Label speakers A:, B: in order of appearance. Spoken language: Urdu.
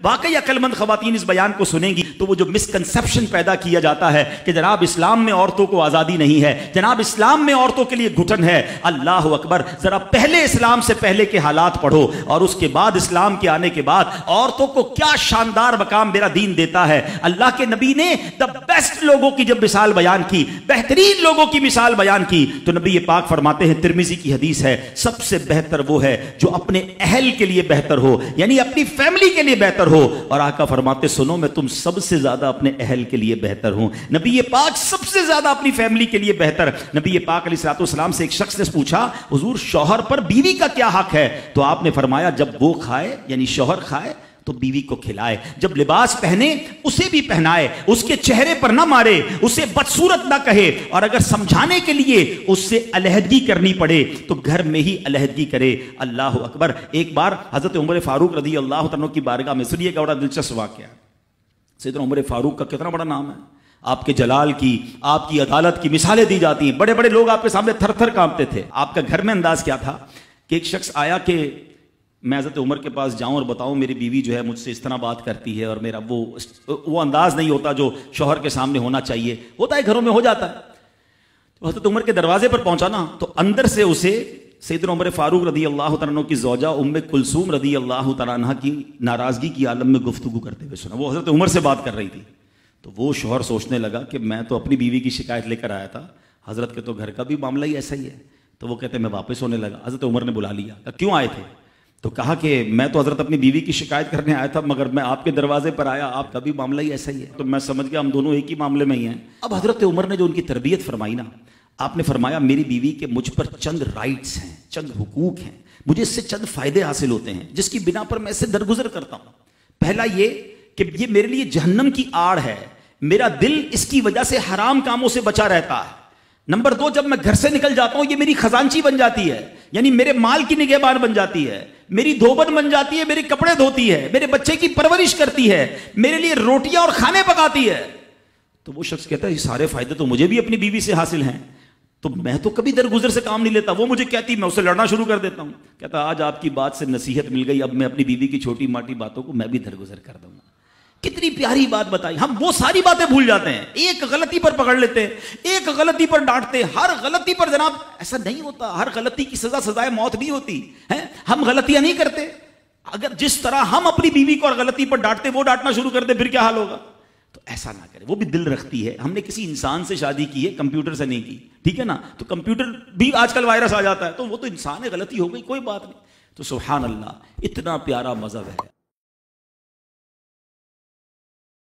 A: واقعی عقل مند خواتین اس بیان کو سنیں گی تو وہ جو مسکنسپشن پیدا کیا جاتا ہے کہ جناب اسلام میں عورتوں کو آزادی نہیں ہے، جناب اسلام میں عورتوں کے لیے گھٹن ہے، اللہ اکبر، ذرا پہلے اسلام سے پہلے کے حالات پڑھو اور اس کے بعد اسلام کے آنے کے بعد عورتوں کو کیا شاندار مقام میرا دین دیتا ہے۔ اللہ کے نبی نے دا بیسٹ لوگوں کی جب مثال بیان کی، بہترین لوگوں کی مثال بیان کی، تو نبی پاک فرماتے ہیں، ترمذی کی حدیث ہے، سب سے بہتر وہ ہے جو اپنے اہل کے لیے بہتر ہو، یعنی اپنی فیملی کے لیے بہتر ہو، اور آقا فرماتے سنو میں تم سب سے زیادہ اپنے اہل کے لیے بہتر ہوں۔ نبی پاک سب سے زیادہ اپنی فیملی کے لیے بہتر۔ نبی پاک علیہ الصلوۃ والسلام سے ایک شخص نے پوچھا، حضور شوہر پر بیوی کا کیا حق ہے؟ تو آپ نے فرمایا جب وہ کھائے یعنی شوہر کھائے تو بیوی کو کھلائے، جب لباس پہنے اسے بھی پہنائے، اس کے چہرے پر نہ مارے، اسے بدصورت نہ کہے، اور اگر سمجھانے کے لیے اس سے علیحدگی کرنی پڑے تو گھر میں ہی علیحدگی کرے۔ اللہ اکبر۔ ایک بار حضرت عمر فاروق رضی اللہ عنہ کی بارگاہ میں، سنیے گا، بڑا دلچسپ واقعہ۔ سیدنا عمر فاروق کا کتنا بڑا نام ہے، آپ کے جلال کی، آپ کی عدالت کی مثالیں دی جاتی ہیں، بڑے بڑے لوگ آپ کے سامنے تھر تھر کانپتے تھے۔ آپ کا گھر میں انداز کیا تھا کہ ایک شخص آیا کہ میں حضرت عمر کے پاس جاؤں اور بتاؤں میری بیوی جو ہے مجھ سے اس طرح بات کرتی ہے، اور میرا وہ انداز نہیں ہوتا جو شوہر کے سامنے ہونا چاہیے، ہوتا ہے گھروں میں ہو جاتا ہے۔ تو حضرت عمر کے دروازے پر پہنچا نا، تو اندر سے اسے سیدنا عمر فاروق رضی اللہ تعالیٰ عنہ کی زوجہ ام کلثوم رضی اللہ تعالیٰ عنہ کی ناراضگی کی عالم میں گفتگو کرتے ہوئے سنا۔ وہ حضرت عمر سے بات کر رہی تھی، تو وہ شوہر سوچنے لگا کہ میں تو اپنی بیوی کی شکایت لے کر آیا تھا، حضرت کے تو گھر کا بھی معاملہ ہی ایسا ہی ہے۔ تو وہ کہتے میں واپس ہونے لگا، حضرت عمر نے بلا لیا، کہ کیوں آئے تھے؟ تو کہا کہ میں تو حضرت اپنی بیوی کی شکایت کرنے آیا تھا، مگر میں آپ کے دروازے پر آیا، آپ کا بھی معاملہ ہی ایسا ہی ہے، تو میں سمجھ گیا ہم دونوں ایک ہی معاملے میں ہی ہیں۔ اب حضرت عمر نے جو ان کی تربیت فرمائی نا، آپ نے فرمایا میری بیوی کے مجھ پر چند رائٹس ہیں، چند حقوق ہیں، مجھے اس سے چند فائدے حاصل ہوتے ہیں جس کی بنا پر میں اس سے درگزر کرتا ہوں۔ پہلا یہ کہ یہ میرے لیے جہنم کی آڑ ہے، میرا دل اس کی وجہ سے حرام کاموں سے بچا رہتا ہے۔ نمبر دو، جب میں گھر سے نکل جاتا ہوں یہ میری خزانچی بن جاتی ہے، یعنی میرے مال کی نگہبان بن جاتی ہے، میری دھوبن بن جاتی ہے، میرے کپڑے دھوتی ہے، میرے بچے کی پرورش کرتی ہے، میرے لیے روٹیاں اور کھانے پکاتی ہے۔ تو وہ شخص کہتا ہے یہ سارے فائدے تو مجھے بھی اپنی بیوی سے حاصل ہیں، تو میں تو کبھی درگزر سے کام نہیں لیتا، وہ مجھے کہتی میں اسے لڑنا شروع کر دیتا ہوں۔ کہتا آج آپ کی بات سے نصیحت مل گئی، اب میں اپنی بیوی کی چھوٹی موٹی باتوں کو میں بھی درگزر کر دوں گا۔ کتنی پیاری بات بتائی، ہم وہ ساری باتیں بھول جاتے ہیں، ایک غلطی پر پکڑ لیتے ہیں، ایک غلطی پر ڈانٹتے ہیں، ہر غلطی پر جناب ایسا نہیں ہوتا، ہر غلطی کی سزا سزائے موت نہیں ہوتی ہے، ہم غلطیاں نہیں کرتے۔ اگر جس طرح ہم اپنی بیوی کو اور غلطی پر ڈانٹتے وہ ڈانٹنا شروع کر دے پھر کیا حال ہوگا؟ تو ایسا نہ کرے، وہ بھی دل رکھتی ہے، ہم نے کسی انسان سے شادی کی ہے، کمپیوٹر سے نہیں کی، ٹھیک ہے نا؟ تو کمپیوٹر بھی آج کل وائرس آ جاتا ہے، تو وہ تو انسان ہے، غلطی ہو گئی، کوئی بات نہیں۔ تو سبحان اللہ، اتنا پیارا مذہب ہے۔